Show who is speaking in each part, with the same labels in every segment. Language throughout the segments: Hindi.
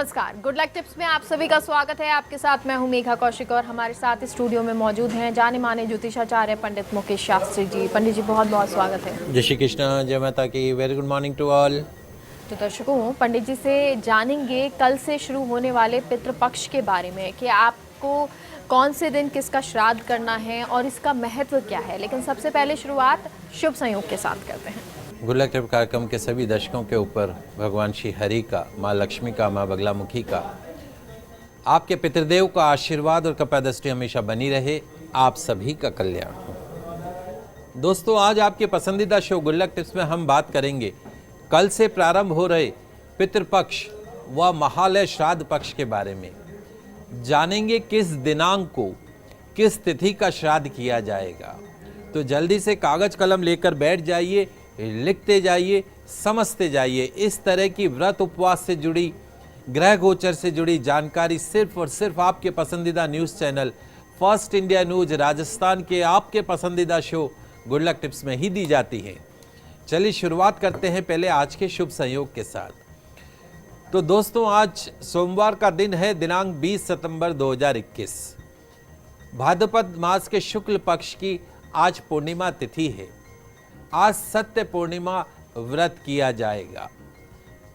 Speaker 1: नमस्कार, गुड लक टिप्स में आप सभी का स्वागत है। आपके साथ मैं हूं मेघा कौशिक और हमारे साथ स्टूडियो में मौजूद हैं जाने माने ज्योतिषाचार्य पंडित मुकेश शास्त्री जी। पंडित जी बहुत बहुत स्वागत है।
Speaker 2: जय श्री कृष्ण, जय माता की। Very good morning to all.
Speaker 1: तो दर्शकों, पंडित जी से जानेंगे कल से शुरू होने वाले पितृपक्ष के बारे में कि आपको कौन से दिन किसका श्राद्ध करना है और इसका महत्व क्या है। लेकिन सबसे पहले शुरुआत शुभ संयोग के साथ करते हैं।
Speaker 2: गुड लक टिप कार्यक्रम के सभी दर्शकों के ऊपर भगवान श्री हरि का, माँ लक्ष्मी का, माँ बगलामुखी का, आपके पितृदेव का आशीर्वाद और कृपा दृष्टि हमेशा बनी रहे। आप सभी का कल्याण हो। दोस्तों, आज आपके पसंदीदा शो गुड लक टिप्स में हम बात करेंगे कल से प्रारंभ हो रहे पितृपक्ष व महालय श्राद्ध पक्ष के बारे में। जानेंगे किस दिनांक को किस तिथि का श्राद्ध किया जाएगा। तो जल्दी से कागज कलम लेकर बैठ जाइए, लिखते जाइए, समझते जाइए। इस तरह की व्रत उपवास से जुड़ी, ग्रह गोचर से जुड़ी जानकारी सिर्फ और सिर्फ आपके पसंदीदा news channel first India news Rajasthan के आपके पसंदीदा शो गुड लक टिप्स में ही दी जाती है। चलिए शुरुआत करते हैं पहले आज के शुभ संयोग के साथ। तो दोस्तों, आज सोमवार का दिन है, दिनांक 20 सितंबर 2021। भाद्रपद मास के शुक्ल पक्ष की आज पूर्णिमा तिथि है। आज सत्य पूर्णिमा व्रत किया जाएगा।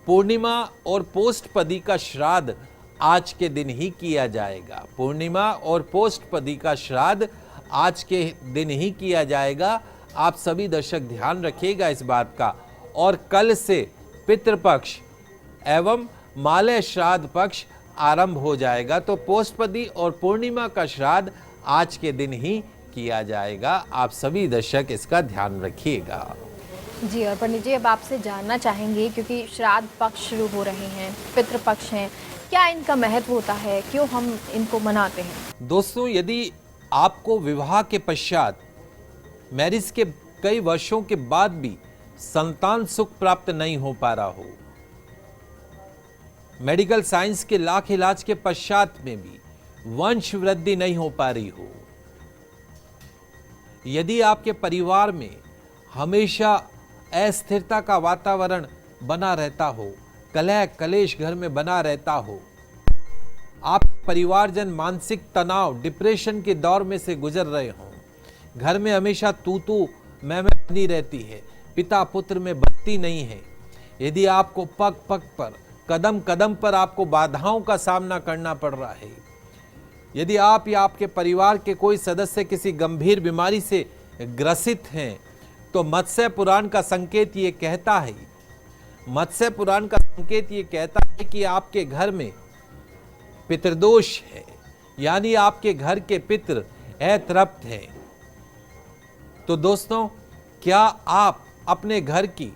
Speaker 2: पूर्णिमा और पोष्टपदी का श्राद्ध आज के दिन ही किया जाएगा। पूर्णिमा और पोष्टपदी का श्राद्ध आज के दिन ही किया जाएगा। आप सभी दर्शक ध्यान रखिएगा इस बात का। और कल से पितृपक्ष एवं मालय श्राद्ध पक्ष आरंभ हो जाएगा। तो पोष्टपदी और पूर्णिमा का श्राद्ध आज के दिन ही किया जाएगा। आप सभी दर्शक इसका ध्यान रखिएगा।
Speaker 1: जी, और पंडित जी अब आपसे जानना चाहेंगे, क्योंकि श्राद्ध पक्ष शुरू हो रहे हैं, पितृपक्ष हैं, क्या इनका महत्व होता है, क्यों हम इनको मनाते हैं?
Speaker 2: दोस्तों, यदि आपको विवाह के पश्चात, मैरिज के कई वर्षों के बाद भी संतान सुख प्राप्त नहीं हो पा रहा हो, मेडिकल साइंस के लाख इलाज के पश्चात में भी वंश वृद्धि नहीं हो पा रही हो, यदि आपके परिवार में हमेशा अस्थिरता का वातावरण बना रहता हो, कलह कलेश घर में बना रहता हो, आप परिवारजन मानसिक तनाव, डिप्रेशन के दौर में से गुजर रहे हो, घर में हमेशा तू मैं बनी रहती है, पिता पुत्र में बनती नहीं है, यदि आपको पग पग पर, कदम कदम पर आपको बाधाओं का सामना करना पड़ रहा है, यदि आप या आपके परिवार के कोई सदस्य किसी गंभीर बीमारी से ग्रसित हैं, तो मत्स्य पुराण का संकेत ये कहता है, मत्स्य पुराण का संकेत ये कहता है कि आपके घर में पितृदोष है, यानी आपके घर के पितृ अतृप्त हैं। तो दोस्तों, क्या आप अपने घर की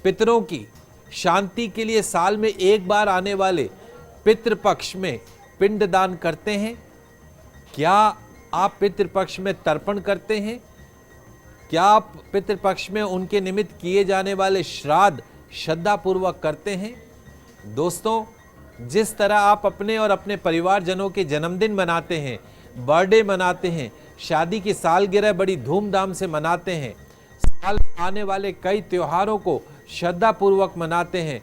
Speaker 2: पितरों की शांति के लिए साल में एक बार आने वाले पितृपक्ष में पिंडदान करते हैं? क्या आप पितृपक्ष में तर्पण करते हैं? क्या आप पितृपक्ष में उनके निमित्त किए जाने वाले श्राद्ध श्रद्धापूर्वक करते हैं? दोस्तों, जिस तरह आप अपने और अपने परिवारजनों के जन्मदिन मनाते हैं, बर्थडे मनाते हैं, शादी की सालगिरह बड़ी धूमधाम से मनाते हैं, साल में आने वाले कई त्योहारों को श्रद्धापूर्वक मनाते हैं,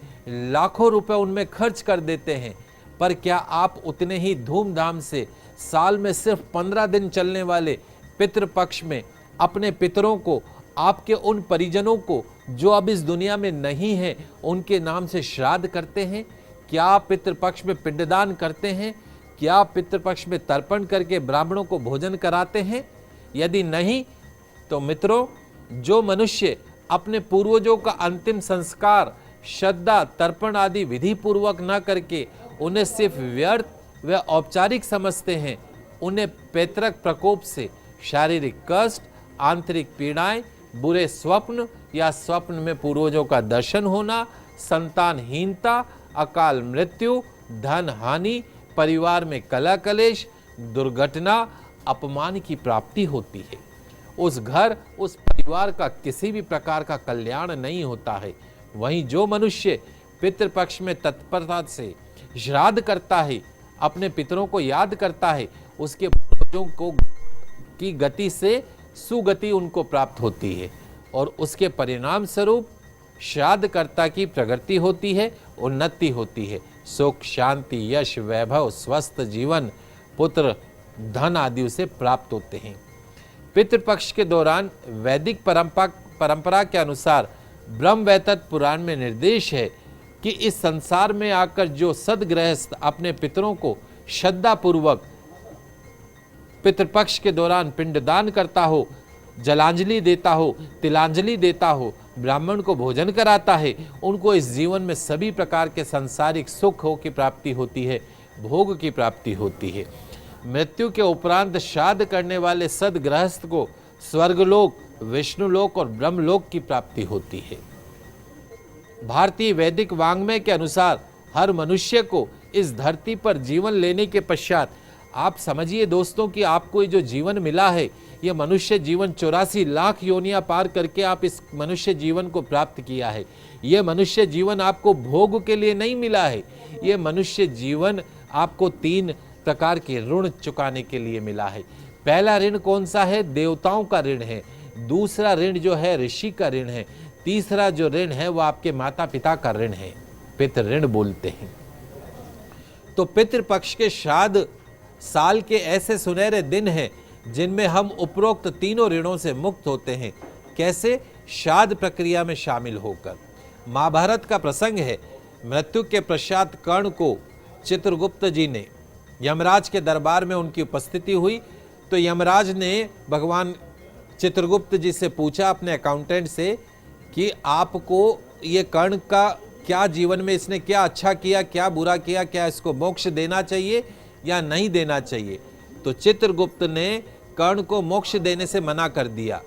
Speaker 2: लाखों रुपए उनमें खर्च कर देते हैं, पर क्या आप उतने ही धूमधाम से साल में सिर्फ 15 दिन चलने वाले पितृपक्ष में अपने पितरों को, आपके उन परिजनों को जो अब इस दुनिया में नहीं है, उनके नाम से श्राद्ध करते हैं? क्या आप पितृपक्ष में पिंडदान करते हैं? क्या आप पितृपक्ष में तर्पण करके ब्राह्मणों को भोजन कराते हैं? यदि नहीं, तो मित्रों, जो मनुष्य अपने पूर्वजों का अंतिम संस्कार, श्रद्धा, तर्पण आदि विधि पूर्वक न करके उन्हें सिर्फ व्यर्थ व औपचारिक समझते हैं, उन्हें पैतृक प्रकोप से शारीरिक कष्ट, आंतरिक पीड़ाएं, बुरे स्वप्न या स्वप्न में पूर्वजों का दर्शन होना, संतानहीनता, अकाल मृत्यु, धन हानि, परिवार में कलह कलेश, दुर्घटना, अपमान की प्राप्ति होती है। उस घर, उस परिवार का किसी भी प्रकार का कल्याण नहीं होता है। वहीं जो मनुष्य पितृपक्ष में तत्परता से श्राद्ध करता है, अपने पितरों को याद करता है, उसके पूर्वजों को की गति से सुगति उनको प्राप्त होती है और उसके परिणाम स्वरूप श्राद्धकर्ता की प्रगति होती है, उन्नति होती है, सुख, शांति, यश, वैभव, स्वस्थ जीवन, पुत्र, धन आदि उसे प्राप्त होते हैं। पितृपक्ष के दौरान वैदिक परंपरा के अनुसार ब्रह्मवैवर्त पुराण में निर्देश है कि इस संसार में आकर जो सद्गृहस्थ अपने पितरों को श्रद्धापूर्वक पितृपक्ष के दौरान पिंडदान करता हो, जलांजलि देता हो, तिलांजलि देता हो, ब्राह्मण को भोजन कराता है, उनको इस जीवन में सभी प्रकार के सांसारिक सुखों की प्राप्ति होती है, भोग की प्राप्ति होती है। मृत्यु के उपरांत श्राद्ध करने वाले सद्गृहस्थ को स्वर्गलोक, विष्णुलोक और ब्रह्मलोक की प्राप्ति होती है। भारतीय वैदिक वाङ्मय के अनुसार हर मनुष्य को इस धरती पर जीवन लेने के पश्चात, आप समझिए दोस्तों कि आपको ये जो जीवन मिला है, ये मनुष्य जीवन 84 लाख योनियां पार करके आप इस मनुष्य जीवन को प्राप्त किया है। ये मनुष्य जीवन आपको भोग के लिए नहीं मिला है, ये मनुष्य जीवन आपको 3 प्रकार के ऋण चुकाने के लिए मिला है। पहला ऋण कौन सा है? देवताओं का ऋण है। दूसरा ऋण जो है ऋषि का ऋण है। तीसरा जो ऋण है वो आपके माता पिता का ऋण है, पितृ ऋण बोलते हैं। तो पितृपक्ष के श्राद्ध साल के ऐसे सुनहरे दिन हैं जिनमें हम उपरोक्त तीनों ऋणों से मुक्त होते हैं। कैसे? श्राद्ध प्रक्रिया में शामिल होकर। महाभारत का प्रसंग है, मृत्यु के पश्चात कर्ण को चित्रगुप्त जी ने, यमराज के दरबार में उनकी उपस्थिति हुई, तो यमराज ने भगवान चित्रगुप्त जी से पूछा, अपने अकाउंटेंट से, कि आपको ये कर्ण का क्या जीवन में इसने क्या अच्छा किया, क्या बुरा किया, क्या इसको मोक्ष देना चाहिए या नहीं देना चाहिए? तो चित्रगुप्त ने कर्ण को मोक्ष देने से मना कर दिया।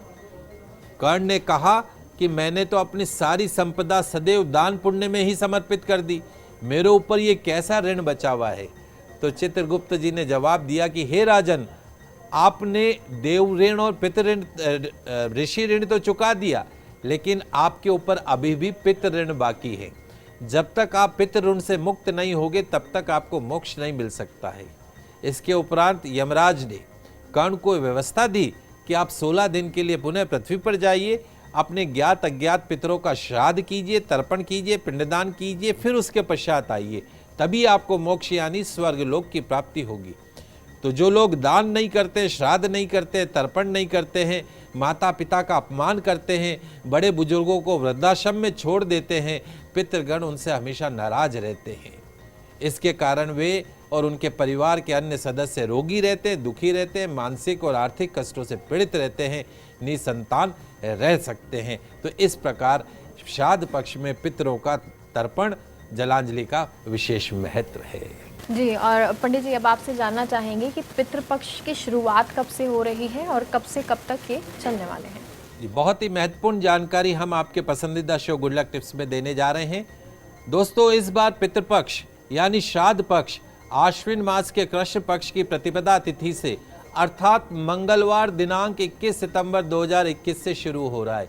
Speaker 2: कर्ण ने कहा कि मैंने तो अपनी सारी संपदा सदैव दान पुण्य में ही समर्पित कर दी, मेरे ऊपर ये कैसा ऋण बचा हुआ है? तो चित्रगुप्त जी ने जवाब दिया कि हे राजन, आपने देव ऋण और पितृ ऋण, ऋषि ऋण तो चुका दिया, लेकिन आपके ऊपर अभी भी पितृ ऋण बाकी है। जब तक आप पितृ ऋण से मुक्त नहीं होगे तब तक आपको मोक्ष नहीं मिल सकता है। इसके उपरांत यमराज ने कर्ण को व्यवस्था दी कि आप 16 दिन के लिए पुनः पृथ्वी पर जाइए, अपने ज्ञात अज्ञात पितरों का श्राद्ध कीजिए, तर्पण कीजिए, पिंडदान कीजिए, फिर उसके पश्चात आइए, तभी आपको मोक्ष यानी स्वर्गलोक की प्राप्ति होगी। तो जो लोग दान नहीं करते, श्राद्ध नहीं करते, तर्पण नहीं करते हैं, माता पिता का अपमान करते हैं, बड़े बुजुर्गों को वृद्धाश्रम में छोड़ देते हैं, पितृगण उनसे हमेशा नाराज रहते हैं। इसके कारण वे और उनके परिवार के अन्य सदस्य रोगी रहते हैं, दुखी रहते हैं, मानसिक और आर्थिक कष्टों से पीड़ित रहते हैं, निसंतान रह सकते हैं। तो इस प्रकार श्राद्ध पक्ष में पितरों का तर्पण, जलांजलि का विशेष महत्व है।
Speaker 1: जी, और पंडित जी अब आपसे जानना चाहेंगे कि पितृपक्ष की शुरुआत कब से हो रही है और कब से कब तक ये चलने वाले हैं?
Speaker 2: जी, बहुत ही महत्वपूर्ण जानकारी हम आपके पसंदीदा शो गुड लक टिप्स में देने जा रहे हैं। दोस्तों, इस बार पितृपक्ष यानी श्राद्ध पक्ष आश्विन मास के कृष्ण पक्ष की प्रतिपदा तिथि से अर्थात मंगलवार दिनांक 21 सितंबर 2021 से शुरू हो रहा है।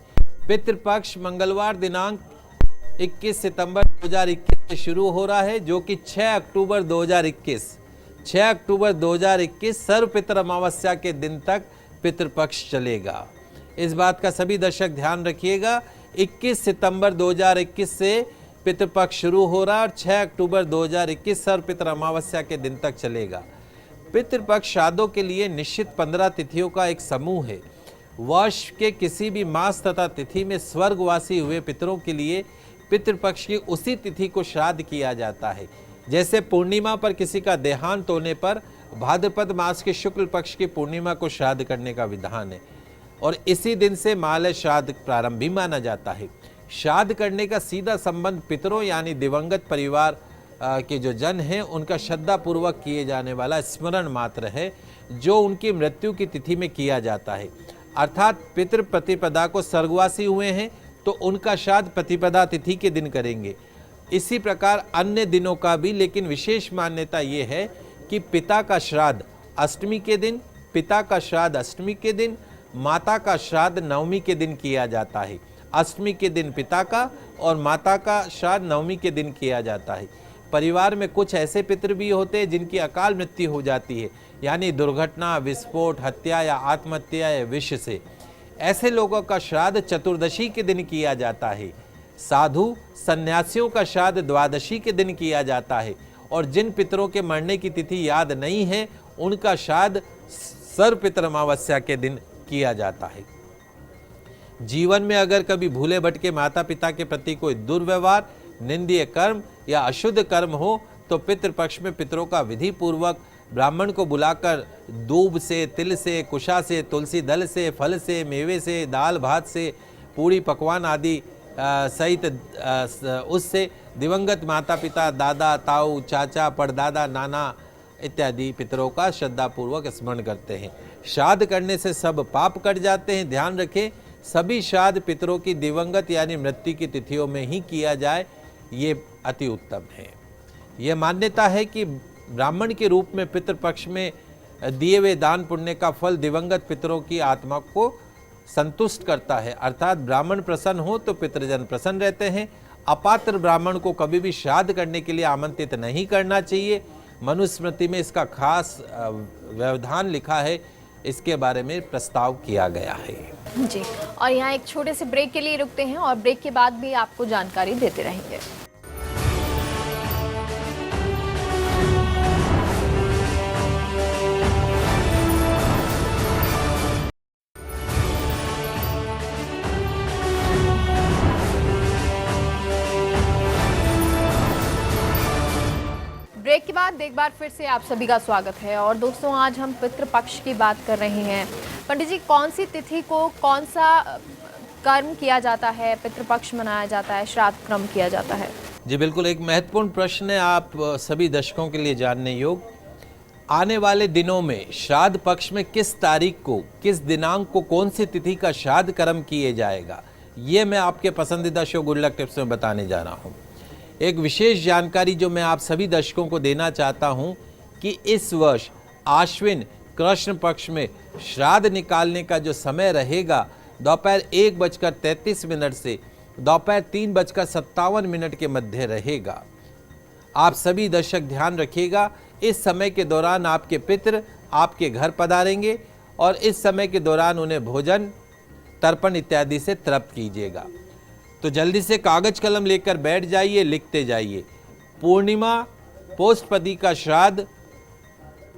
Speaker 2: पितृपक्ष मंगलवार दिनांक 21 सितंबर 2021 से शुरू हो रहा है, जो कि 6 अक्टूबर 2021 सर्व पितृ अमावस्या के दिन तक पितृपक्ष चलेगा। इस बात का सभी दर्शक ध्यान रखिएगा। 21 सितंबर 2021 से पितृपक्ष शुरू हो रहा है और 6 अक्टूबर 2021 सर्व पितृ अमावस्या के दिन तक चलेगा। पितृपक्ष श्राद्धों के लिए निश्चित 15 तिथियों का एक समूह है। वर्ष के किसी भी मास तथा तिथि में स्वर्गवासी हुए पितरों के लिए पितृपक्ष की उसी तिथि को श्राद्ध किया जाता है। जैसे पूर्णिमा पर किसी का देहांत होने पर भाद्रपद मास के शुक्ल पक्ष की पूर्णिमा को श्राद्ध करने का विधान है और इसी दिन से महालय श्राद्ध प्रारंभ भी माना जाता है। श्राद्ध करने का सीधा संबंध पितरों यानी दिवंगत परिवार के जो जन हैं उनका श्रद्धापूर्वक किए जाने वाला स्मरण मात्र है, जो उनकी मृत्यु की तिथि में किया जाता है। अर्थात पितृ प्रतिपदा को स्वर्गवासी हुए हैं तो उनका श्राद्ध प्रतिपदा तिथि के दिन करेंगे। इसी प्रकार अन्य दिनों का भी, लेकिन विशेष मान्यता ये है कि पिता का श्राद्ध अष्टमी के दिन, पिता का श्राद्ध अष्टमी के दिन, माता का श्राद्ध नवमी के दिन किया जाता है। अष्टमी के दिन पिता का और माता का श्राद्ध नवमी के दिन किया जाता है। परिवार में कुछ ऐसे पितृ भी होते हैं जिनकी अकाल मृत्यु हो जाती है, यानी दुर्घटना, विस्फोट, हत्या या आत्महत्या या विष से। ऐसे लोगों का श्राद्ध चतुर्दशी के दिन किया जाता है। साधु सन्यासियों का श्राद्ध द्वादशी के दिन किया जाता है और जिन पितरों के मरने की तिथि याद नहीं है उनका श्राद्ध सर्वपितर अमावस्या के दिन किया जाता है। जीवन में अगर कभी भूले भटके माता पिता के प्रति कोई दुर्व्यवहार, निंदनीय कर्म या अशुद्ध कर्म हो तो पितृपक्ष में पितरों का विधि पूर्वक ब्राह्मण को बुलाकर दूब से, तिल से, कुशा से, तुलसी दल से, फल से, मेवे से, दाल भात से, पूरी पकवान आदि सहित उससे दिवंगत माता पिता, दादा, ताऊ, चाचा, परदादा, नाना इत्यादि पितरों का श्रद्धापूर्वक स्मरण करते हैं। श्राद्ध करने से सब पाप कट जाते हैं। ध्यान रखें, सभी श्राद्ध पितरों की दिवंगत यानी मृत्यु की तिथियों में ही किया जाए, ये अति उत्तम है। यह मान्यता है कि ब्राह्मण के रूप में पितृपक्ष में दिए हुए दान पुण्य का फल दिवंगत पितरों की आत्मा को संतुष्ट करता है, अर्थात ब्राह्मण प्रसन्न हो तो पितृजन प्रसन्न रहते हैं। अपात्र ब्राह्मण को कभी भी श्राद्ध करने के लिए आमंत्रित नहीं करना चाहिए। मनुस्मृति में इसका खास व्यवधान लिखा है, इसके बारे में प्रस्ताव किया गया है।
Speaker 1: जी, और यहाँ एक छोटे से ब्रेक के लिए रुकते हैं और ब्रेक के बाद भी आपको जानकारी देते रहेंगे। ब्रेक के बाद एक बार फिर से आप सभी का स्वागत है। और दोस्तों, आज हम पितृपक्ष की बात कर रहे हैं। पंडित जी, कौन सी तिथि को कौन सा कर्म किया जाता है, पितृपक्ष मनाया जाता है, श्राद्ध क्रम किया जाता है?
Speaker 2: जी बिल्कुल, एक महत्वपूर्ण प्रश्न है आप सभी दर्शकों के लिए जानने योग्य। आने वाले दिनों में श्राद्ध पक्ष में किस तारीख को, किस दिनांक को, कौन सी तिथि का श्राद्ध कर्म किए जाएगा, ये मैं आपके पसंदीदा शो गुड लक टिप्स में बताने जा रहा हूँ। एक विशेष जानकारी जो मैं आप सभी दर्शकों को देना चाहता हूं कि इस वर्ष आश्विन कृष्ण पक्ष में श्राद्ध निकालने का जो समय रहेगा दोपहर 1:33 से दोपहर 3:57 के मध्य रहेगा। आप सभी दर्शक ध्यान रखिएगा, इस समय के दौरान आपके पितृ आपके घर पधारेंगे और इस समय के दौरान उन्हें भोजन, तर्पण इत्यादि से तृप्त कीजिएगा। तो जल्दी से कागज कलम लेकर बैठ जाइए, लिखते जाइए। पूर्णिमा पोष्टपदी का श्राद्ध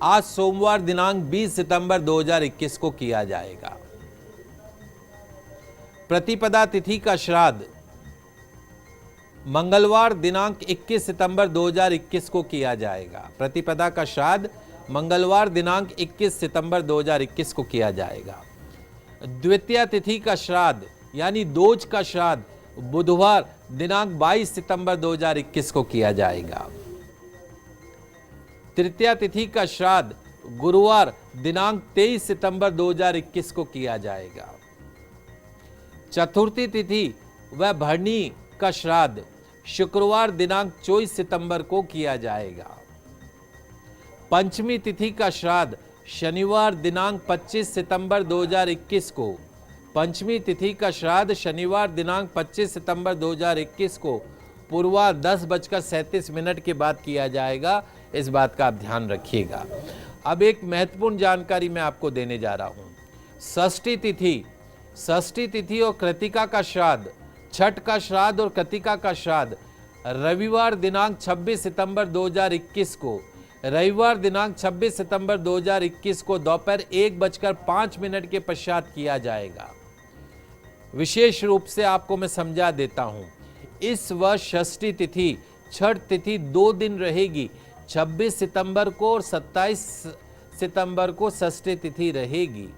Speaker 2: आज सोमवार दिनांक 20 सितंबर 2021 को किया जाएगा। प्रतिपदा तिथि का श्राद्ध मंगलवार दिनांक 21 सितंबर 2021 को किया जाएगा। प्रतिपदा का श्राद्ध मंगलवार दिनांक 21 सितंबर 2021 को किया जाएगा। द्वितीया तिथि का श्राद्ध यानी दोज का श्राद्ध बुधवार दिनांक 22 सितंबर 2021 को किया जाएगा। तृतीया तिथि का श्राद्ध गुरुवार दिनांक 23 सितंबर 2021 को किया जाएगा। चतुर्थी तिथि व भरणी का श्राद्ध शुक्रवार दिनांक 24 सितंबर को किया जाएगा। पंचमी तिथि का श्राद्ध शनिवार दिनांक 25 सितंबर 2021 को, पंचमी तिथि का श्राद्ध शनिवार दिनांक 25 सितंबर 2021 को पूर्वा 10:37 के बाद किया जाएगा। इस बात का आप ध्यान रखिएगा। अब एक महत्वपूर्ण जानकारी मैं आपको देने जा रहा हूं। षष्ठी तिथि और कृतिका का श्राद्ध, छठ का श्राद्ध और कृतिका का श्राद्ध रविवार दिनांक 26 सितंबर 2021 को, रविवार दिनांक 26 सितंबर 2021 को दोपहर 1:05 के पश्चात किया जाएगा। विशेष रूप से आपको मैं समझा देता हूं, इस वर्ष षष्ठी तिथि छठ तिथि 2 दिन रहेगी। 26 सितंबर को और 27 सितंबर को षष्ठी तिथि रहेगी।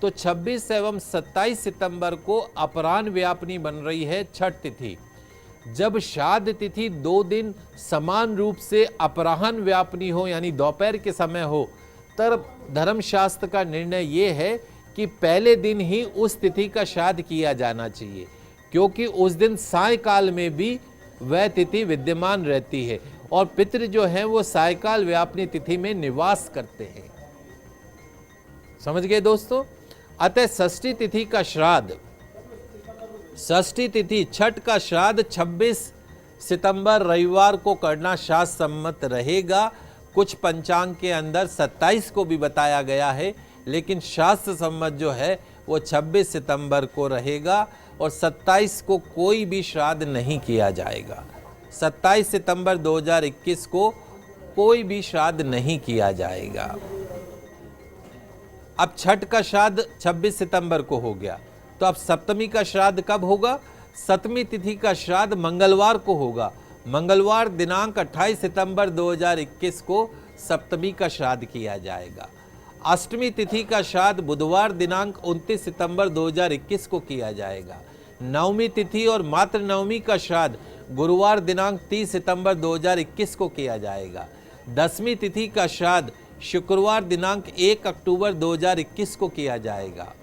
Speaker 2: तो 26 एवं 27 सितंबर को अपराह्न व्यापनी बन रही है छठ तिथि। जब श्राद्ध तिथि 2 दिन समान रूप से अपराह्न व्यापनी हो यानी दोपहर के समय हो, तब धर्मशास्त्र का निर्णय यह है कि पहले दिन ही उस तिथि का श्राद्ध किया जाना चाहिए, क्योंकि उस दिन सायकाल में भी वह तिथि विद्यमान रहती है और पितृ जो हैं वो सायकाल व्यापनी तिथि में निवास करते हैं। समझ गए दोस्तों? अतः षष्ठी तिथि का श्राद्ध, षष्ठी तिथि छठ का श्राद्ध 26 सितंबर रविवार को करना शास्त्र सम्मत रहेगा। कुछ पंचांग के अंदर 27 को भी बताया गया है, लेकिन शास्त्र सम्मत जो है वो 26 सितंबर को रहेगा और 27 को कोई भी श्राद्ध नहीं किया जाएगा। 27 सितंबर 2021 को कोई भी श्राद्ध नहीं किया जाएगा। अब छठ का श्राद्ध 26 सितंबर को हो गया, तो अब सप्तमी का श्राद्ध कब होगा? सप्तमी तिथि का श्राद्ध मंगलवार को होगा। मंगलवार दिनांक 28 सितंबर 2021 को सप्तमी का श्राद्ध किया जाएगा। अष्टमी तिथि का श्राद्ध बुधवार दिनांक 29 सितंबर 2021 को किया जाएगा। नवमी तिथि और मातृ नवमी का श्राद्ध गुरुवार दिनांक 30 सितंबर 2021 को किया जाएगा। दसवीं तिथि का श्राद्ध शुक्रवार दिनांक 1 अक्टूबर 2021 को किया जाएगा।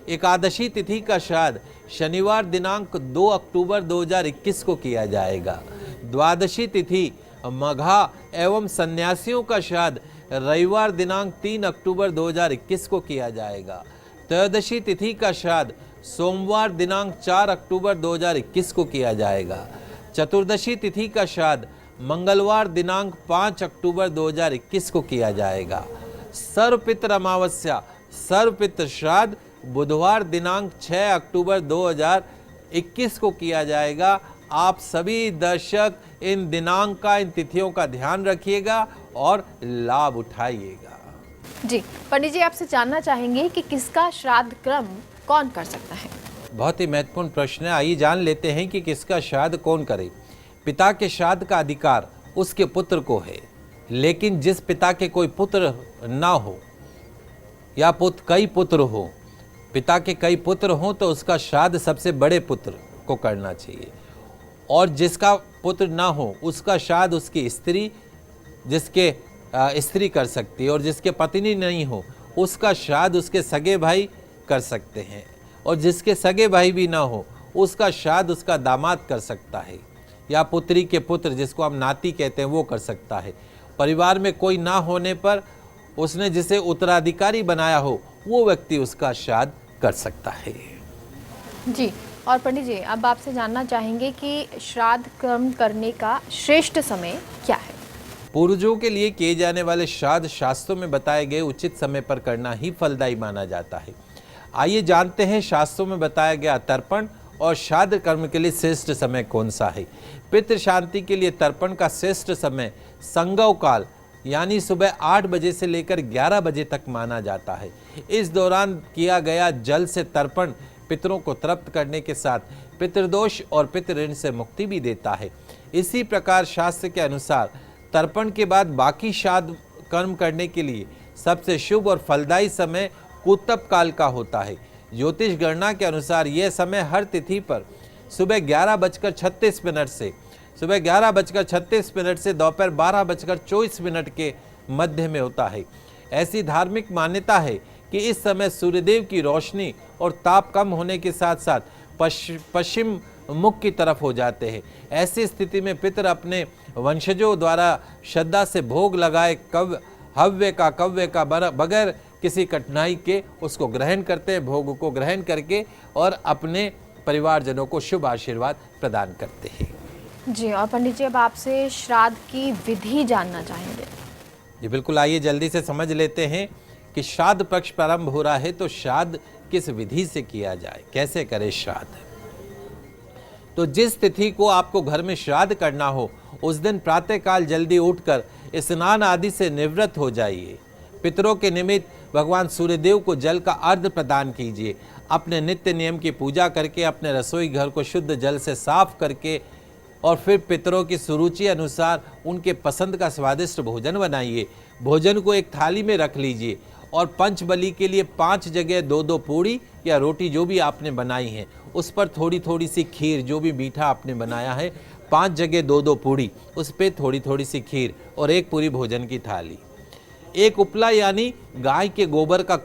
Speaker 2: एकादशी तिथि का श्राद्ध शनिवार दिनांक 2 अक्टूबर 2021 को किया जाएगा। द्वादशी तिथि मघा एवं सन्यासियों का श्राद्ध रविवार दिनांक 3 अक्टूबर 2021 को किया जाएगा। त्रयोदशी तिथि का श्राद्ध सोमवार दिनांक 4 अक्टूबर 2021 को किया जाएगा। चतुर्दशी तिथि का श्राद्ध मंगलवार दिनांक 5 अक्टूबर 2021 को किया जाएगा। सर्वपितृ अमावस्या सर्वपितृ श्राद्ध बुधवार दिनांक 6 अक्टूबर 2021 को किया जाएगा। आप सभी दर्शक इन दिनांक का, इन तिथियों का ध्यान रखिएगा और लाभ उठाइएगा।
Speaker 1: जी पंडित जी, आपसे जानना चाहेंगे कि किसका श्राद्ध क्रम कौन कर सकता है?
Speaker 2: बहुत ही महत्वपूर्ण प्रश्न है। आइए जान लेते हैं कि किसका श्राद्ध कौन करे। पिता के श्राद्ध का अधिकार उसके पुत्र को है, लेकिन जिस पिता के कोई पुत्र ना हो या कई पुत्र हो, पिता के कई पुत्र हों तो उसका श्राद्ध सबसे बड़े पुत्र को करना चाहिए, और जिसका पुत्र ना हो उसका श्राद्ध उसकी स्त्री, जिसके स्त्री कर सकती है, और जिसके पत्नी नहीं हो उसका श्राद्ध उसके सगे भाई कर सकते हैं, और जिसके सगे भाई भी ना हो उसका श्राद्ध उसका दामाद कर सकता है, या पुत्री के पुत्र जिसको हम नाती कहते हैं वो कर सकता है। परिवार में कोई ना होने पर उसने जिसे उत्तराधिकारी बनाया हो वो व्यक्ति उसका श्राद्ध कर सकता है।
Speaker 1: जी, और पंडित जी अब आपसे जानना चाहेंगे कि श्राद्ध कर्म करने का श्रेष्ठ समय क्या है?
Speaker 2: पूर्वजों के लिए किए जाने वाले श्राद्ध शास्त्रों में बताए गए उचित समय पर करना ही फलदायी माना जाता है। आइए जानते हैं शास्त्रों में बताया गया तर्पण और श्राद्ध कर्म के लिए श्रेष्ठ समय कौन सा है। पितृ शांति के लिए तर्पण का श्रेष्ठ समय संगव काल यानी सुबह 8 बजे से लेकर 11 बजे तक माना जाता है। इस दौरान किया गया जल से तर्पण पितरों को तृप्त करने के साथ पितृदोष और पितृऋण से मुक्ति भी देता है। इसी प्रकार शास्त्र के अनुसार तर्पण के बाद बाकी श्राद्ध कर्म करने के लिए सबसे शुभ और फलदायी समय कुतप काल का होता है। ज्योतिष गणना के अनुसार यह समय हर तिथि पर सुबह 11:36 से दोपहर 12:24 के मध्य में होता है। ऐसी धार्मिक मान्यता है कि इस समय सूर्यदेव की रोशनी और ताप कम होने के साथ साथ पश्चिम मुख की तरफ हो जाते हैं। ऐसी स्थिति में पितर अपने वंशजों द्वारा श्रद्धा से भोग लगाए हव्य का बगैर किसी कठिनाई के उसको ग्रहण करते हैं, भोग को ग्रहण करके और अपने परिवारजनों को शुभ आशीर्वाद प्रदान करते हैं।
Speaker 1: जी, और पंडित जी अब आपसे श्राद्ध की विधि जानना चाहेंगे।
Speaker 2: जी बिल्कुल, आइए जल्दी से समझ लेते हैं कि श्राद्ध पक्ष प्रारंभ हो रहा है तो श्राद्ध किस विधि से किया जाए, कैसे करें श्राद्ध। तो जिस तिथि को आपको घर में श्राद्ध करना हो उस दिन प्रातःकाल जल्दी उठकर स्नान आदि से निवृत्त हो जाइए। पितरों के निमित्त भगवान सूर्यदेव को जल का अर्घ्य प्रदान कीजिए। अपने नित्य नियम की पूजा करके अपने रसोई घर को शुद्ध जल से साफ करके और फिर पितरों की सुरुचि अनुसार उनके पसंद का स्वादिष्ट भोजन बनाइए। भोजन को एक थाली में रख लीजिए और पंचबली के लिए 5 जगह 2-2 पूड़ी या रोटी जो भी आपने बनाई है उस पर थोड़ी थोड़ी सी खीर, जो भी मीठा आपने बनाया है 5 जगह 2-2 पूड़ी, उस पर थोड़ी थोड़ी सी खीर और एक पूरी भोजन की थाली। एक उपला यानी गाय के गोबर का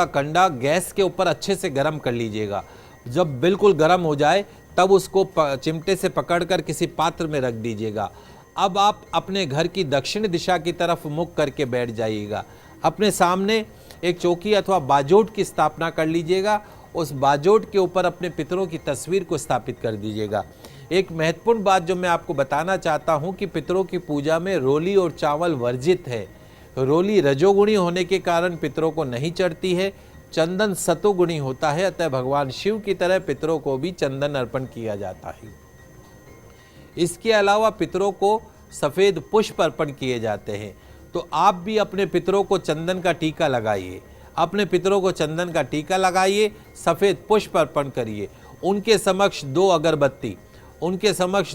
Speaker 2: कंडा गैस के ऊपर अच्छे से गर्म कर लीजिएगा। जब बिल्कुल गर्म हो जाए तब उसको चिमटे से पकड़कर किसी पात्र में रख दीजिएगा। अब आप अपने घर की दक्षिण दिशा की तरफ मुख करके बैठ जाइएगा। अपने सामने एक चौकी अथवा बाजोट की स्थापना कर लीजिएगा। उस बाजोट के ऊपर अपने पितरों की तस्वीर को स्थापित कर दीजिएगा। एक महत्वपूर्ण बात जो मैं आपको बताना चाहता हूं कि पितरों की पूजा में रोली और चावल वर्जित है। रोली रजोगुणी होने के कारण पितरों को नहीं चढ़ती है। चंदन सतोगुणी होता है, अतः भगवान शिव की तरह पितरों को भी चंदन अर्पण किया जाता है। इसके अलावा पितरों को सफेद पुष्प अर्पण किए जाते हैं। तो आप भी अपने पितरों को चंदन का टीका लगाइए, अपने पितरों को चंदन का टीका लगाइए, सफेद पुष्प अर्पण करिए, उनके समक्ष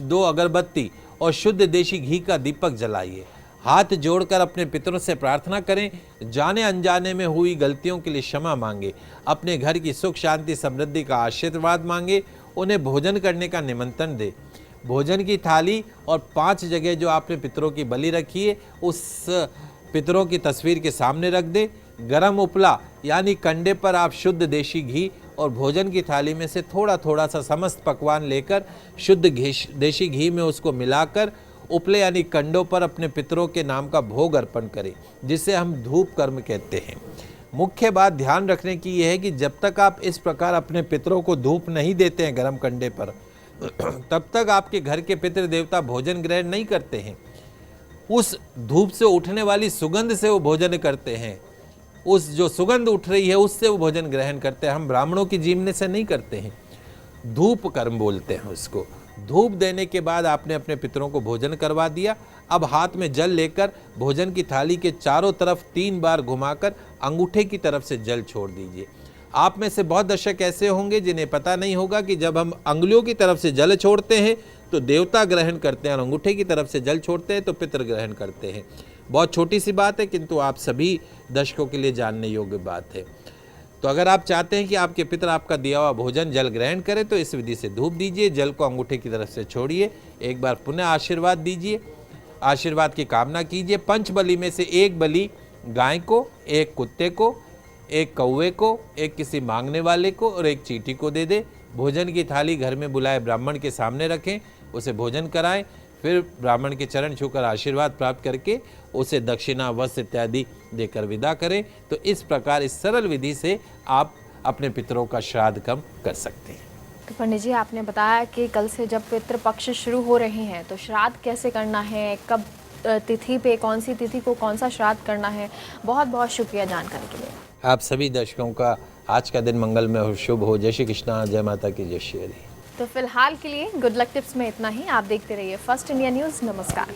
Speaker 2: दो अगरबत्ती और शुद्ध देशी घी का दीपक जलाइए। हाथ जोड़कर अपने पितरों से प्रार्थना करें, जाने अनजाने में हुई गलतियों के लिए क्षमा मांगे, अपने घर की सुख शांति समृद्धि का आशीर्वाद मांगे, उन्हें भोजन करने का निमंत्रण दे। भोजन की थाली और 5 जगह जो आपने पितरों की बलि रखी है उस पितरों की तस्वीर के सामने रख दे। गरम उपला यानी कंडे पर आप शुद्ध देशी घी और भोजन की थाली में से थोड़ा थोड़ा सा समस्त पकवान लेकर शुद्ध देशी घी में उसको मिलाकर उपले यानी कंडों पर अपने पितरों के नाम का भोग अर्पण करें, जिसे हम धूप कर्म कहते हैं। मुख्य बात ध्यान रखने की यह है कि जब तक आप इस प्रकार अपने पितरों को धूप नहीं देते हैं गरम कंडे पर, तब तक आपके घर के पितृ देवता भोजन ग्रहण नहीं करते हैं। उस धूप से उठने वाली सुगंध से वो भोजन करते हैं, उस जो सुगंध उठ रही है उससे वो भोजन ग्रहण करते हैं। हम ब्राह्मणों की जीवने से नहीं करते हैं, धूप कर्म बोलते हैं उसको। धूप देने के बाद आपने अपने पितरों को भोजन करवा दिया। अब हाथ में जल लेकर भोजन की थाली के चारों तरफ 3 बार घुमाकर अंगूठे की तरफ से जल छोड़ दीजिए। आप में से बहुत दर्शक ऐसे होंगे जिन्हें पता नहीं होगा कि जब हम अंगुलियों की तरफ से जल छोड़ते हैं तो देवता ग्रहण करते हैं और अंगूठे की तरफ से जल छोड़ते हैं तो पितर ग्रहण करते हैं। बहुत छोटी सी बात है, किंतु आप सभी दर्शकों के लिए जानने योग्य बात है। तो अगर आप चाहते हैं कि आपके पितर आपका दिया हुआ भोजन जल ग्रहण करें तो इस विधि से धूप दीजिए, जल को अंगूठे की तरफ से छोड़िए, एक बार पुनः आशीर्वाद दीजिए, आशीर्वाद की कामना कीजिए। 5 बलि में से 1 बलि गाय को, 1 कुत्ते को, 1 कौवे को, 1 किसी मांगने वाले को और 1 चींटी को दे दे। भोजन की थाली घर में बुलाए ब्राह्मण के सामने रखें, उसे भोजन कराएं, फिर ब्राह्मण के चरण छूकर आशीर्वाद प्राप्त करके उसे दक्षिणा वस्त्र इत्यादि देकर विदा करें। तो इस प्रकार इस सरल विधि से आप अपने पितरों का श्राद्ध कर्म कर सकते हैं।
Speaker 1: तो पंडित जी, आपने बताया कि कल से जब पितृपक्ष शुरू हो रहे हैं तो श्राद्ध कैसे करना है, कब तिथि पे, कौन सी तिथि को कौन सा श्राद्ध करना है। बहुत बहुत शुक्रिया जानकारी के लिए।
Speaker 2: आप सभी दर्शकों का आज का दिन मंगलमय और शुभ हो। जय श्री कृष्णा, जय माता की, जय श्री हरि।
Speaker 1: तो फिलहाल के लिए गुड लक टिप्स में इतना ही। आप देखते रहिए फर्स्ट इंडिया न्यूज़। नमस्कार।